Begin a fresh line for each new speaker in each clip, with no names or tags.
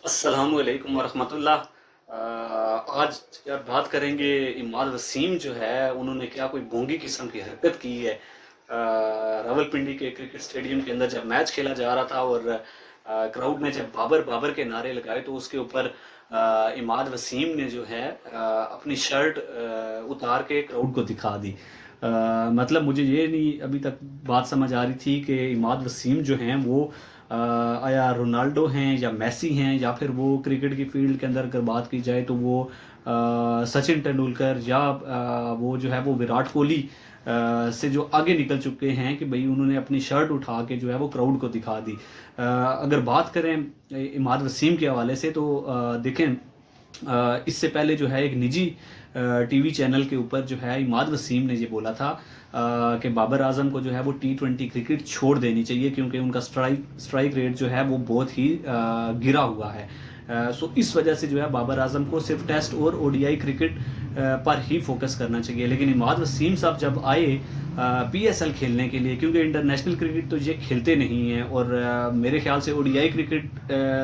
अस्सलामुअलैकुम वरहमतुल्लाह। आज यार बात करेंगे इमाद वसीम जो है उन्होंने क्या कोई भोंगी किस्म की हरकत की है। रावलपिंडी के क्रिकेट स्टेडियम के अंदर जब मैच खेला जा रहा था और क्राउड ने जब बाबर बाबर के नारे लगाए तो उसके ऊपर इमाद वसीम ने जो है अपनी शर्ट उतार के क्राउड को दिखा दी। मतलब मुझे ये नहीं अभी तक बात समझ आ रही थी कि इमाद वसीम जो हैं वो आया रोनाल्डो हैं या मैसी हैं या फिर वो क्रिकेट की फील्ड के अंदर अगर बात की जाए तो वो सचिन तेंदुलकर या वो जो है वो विराट कोहली से जो आगे निकल चुके हैं कि भाई उन्होंने अपनी शर्ट उठा के जो है वो क्राउड को दिखा दी। अगर बात करें इमाद वसीम के हवाले से तो देखें इससे पहले जो है एक निजी टीवी चैनल के ऊपर जो है इमाद वसीम ने ये बोला था कि बाबर आजम को जो है वो T20 क्रिकेट छोड़ देनी चाहिए क्योंकि उनका स्ट्राइक रेट जो है वो बहुत ही गिरा हुआ है। सो इस वजह से जो है बाबर आजम को सिर्फ टेस्ट और ओडीआई क्रिकेट पर ही फोकस करना चाहिए। लेकिन इमाद वसीम साहब जब आए PSL खेलने के लिए, क्योंकि इंटरनेशनल क्रिकेट तो ये खेलते नहीं हैं और मेरे ख्याल से ओडीआई क्रिकेट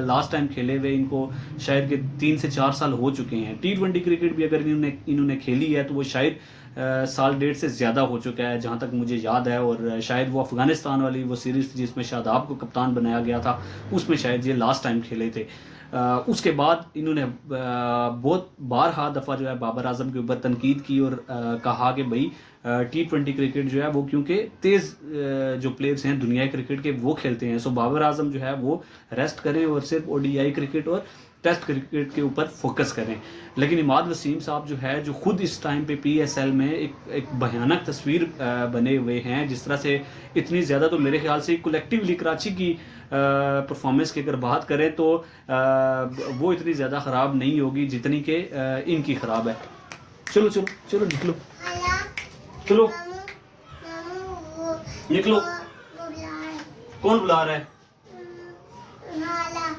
लास्ट टाइम खेले हुए इनको शायद के 3 से 4 साल हो चुके हैं। T20 क्रिकेट भी अगर इन्होंने खेली है तो वो शायद साल डेढ़ से ज़्यादा हो चुका है जहाँ तक मुझे याद है। और शायद वो अफ़गानिस्तान वाली वो सीरीज़ जिसमें शादाब को कप्तान बनाया गया था उसमें शायद ये लास्ट टाइम खेले थे। उसके बाद इन्होंने बहुत बारहा दफ़ा जो है बाबर आजम के ऊपर तनकीद की और कहा कि भाई T20 क्रिकेट जो है वो क्योंकि तेज़ जो प्लेयर्स हैं दुनियाई क्रिकेट के वो खेलते हैं, सो बाबर आजम जो है वो रेस्ट करें और सिर्फ ओडीआई क्रिकेट और टेस्ट क्रिकेट के ऊपर फोकस करें। लेकिन इमाद वसीम साहब जो है जो खुद इस टाइम पे PSL में एक भयानक तस्वीर बने हुए हैं, जिस तरह से इतनी ज़्यादा तो मेरे ख्याल से कलेक्टिवली कराची की परफॉर्मेंस की अगर बात करें तो वो इतनी ज़्यादा ख़राब नहीं होगी जितनी कि इनकी ख़राब है। चलो चलो चलो निकलो, चलो निकलो। कौन बुला रहा है?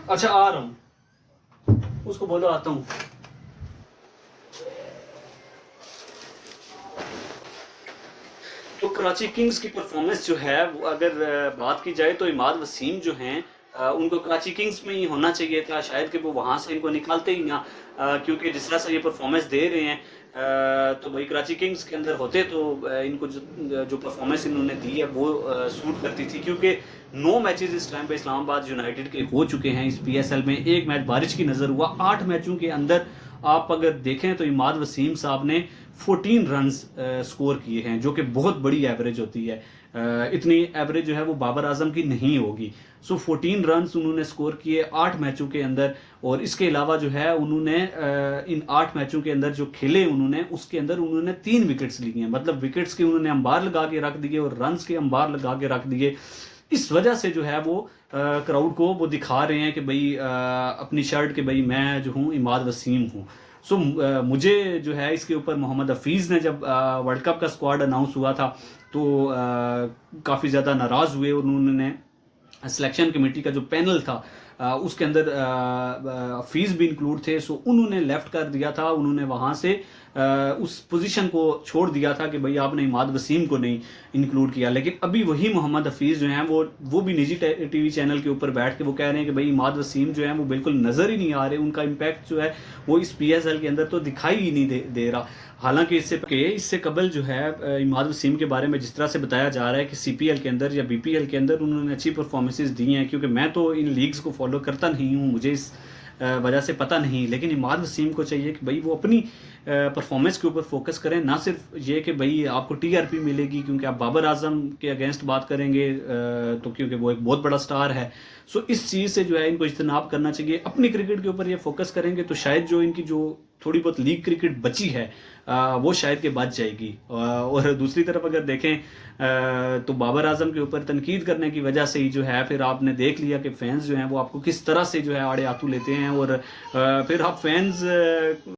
अच्छा आ रहा हूँ, उसको बोलो आता हूँ। तो कराची किंग्स की परफॉर्मेंस जो है वो अगर बात की जाए तो इमाद वसीम जो हैं उनको कराची किंग्स में ही होना चाहिए था, शायद कि वो वहाँ से इनको निकालते ही ना, क्योंकि जिस तरह से ये परफॉर्मेंस दे रहे हैं तो भाई कराची किंग्स के अंदर होते तो इनको जो परफॉर्मेंस इन्होंने दी है वो सूट करती थी। क्योंकि 9 मैचेस इस टाइम पे इस्लामाबाद यूनाइटेड के हो चुके हैं इस PSL में, एक मैच बारिश की नज़र हुआ। 8 मैचों के अंदर आप अगर देखें तो इमाद वसीम साहब ने 14 रन्स स्कोर किए हैं, जो कि बहुत बड़ी एवरेज होती है। इतनी एवरेज जो है वो बाबर आजम की नहीं होगी। सो 14 रन्स उन्होंने स्कोर किए 8 मैचों के अंदर। और इसके अलावा जो है उन्होंने इन 8 मैचों के अंदर जो खेले उन्होंने उसके अंदर उन्होंने 3 विकेट्स लिए हैं, मतलब विकेट्स के उन्होंने अंबार लगा के रख दिए और रन्स के अंबार लगा के रख दिए। इस वजह से जो है वो क्राउड को वो दिखा रहे हैं कि भाई अपनी शर्ट के भाई मैं जो हूँ इमाद वसीम हूँ। सो मुझे जो है इसके ऊपर मोहम्मद हफीज़ ने जब वर्ल्ड कप का स्क्वाड अनाउंस हुआ था तो काफ़ी ज़्यादा नाराज़ हुए और उन्होंने सिलेक्शन कमेटी का जो पैनल था उसके अंदर हफीज़ भी इंक्लूड थे। सो उन्होंने लेफ्ट कर दिया था, उन्होंने वहाँ से उस पोजीशन को छोड़ दिया था कि भाई आपने इमाद वसीम को नहीं इंक्लूड किया। लेकिन अभी वही मोहम्मद हफीज़ जो हैं वो भी निजी टीवी चैनल के ऊपर बैठ के वो कह रहे हैं कि भाई इमाद वसीम जो है वो बिल्कुल नज़र ही नहीं आ रहे, उनका इम्पैक्ट जो है वो इस PSL के अंदर तो दिखाई ही नहीं दे रहा। हालांकि इससे कबल जो है इमाद वसीम के बारे में जिस तरह से बताया जा रहा है कि CPL के अंदर या BPL के अंदर उन्होंने अच्छी परफॉर्मेंसेस दी हैं, क्योंकि मैं तो इन लीग्स को फॉलो करता नहीं हूँ, मुझे इस वजह से पता नहीं। लेकिन इमाद वसीम को चाहिए कि भाई वो अपनी परफॉर्मेंस के ऊपर फोकस करें, ना सिर्फ ये कि भाई आपको TRP मिलेगी क्योंकि आप बाबर आजम के अगेंस्ट बात करेंगे तो क्योंकि वो एक बहुत बड़ा स्टार है। सो इस चीज़ से जो है इनको इज्तनाब करना चाहिए, अपनी क्रिकेट के ऊपर ये फोकस करेंगे तो शायद जो इनकी जो थोड़ी बहुत लीग क्रिकेट बची है वो शायद के बच जाएगी। और दूसरी तरफ अगर देखें तो बाबर आजम के ऊपर तनकीद करने की वजह से ही जो है फिर आपने देख लिया कि फैंस जो हैं वो आपको किस तरह से जो है आड़े आतू लेते हैं और फिर आप फैंस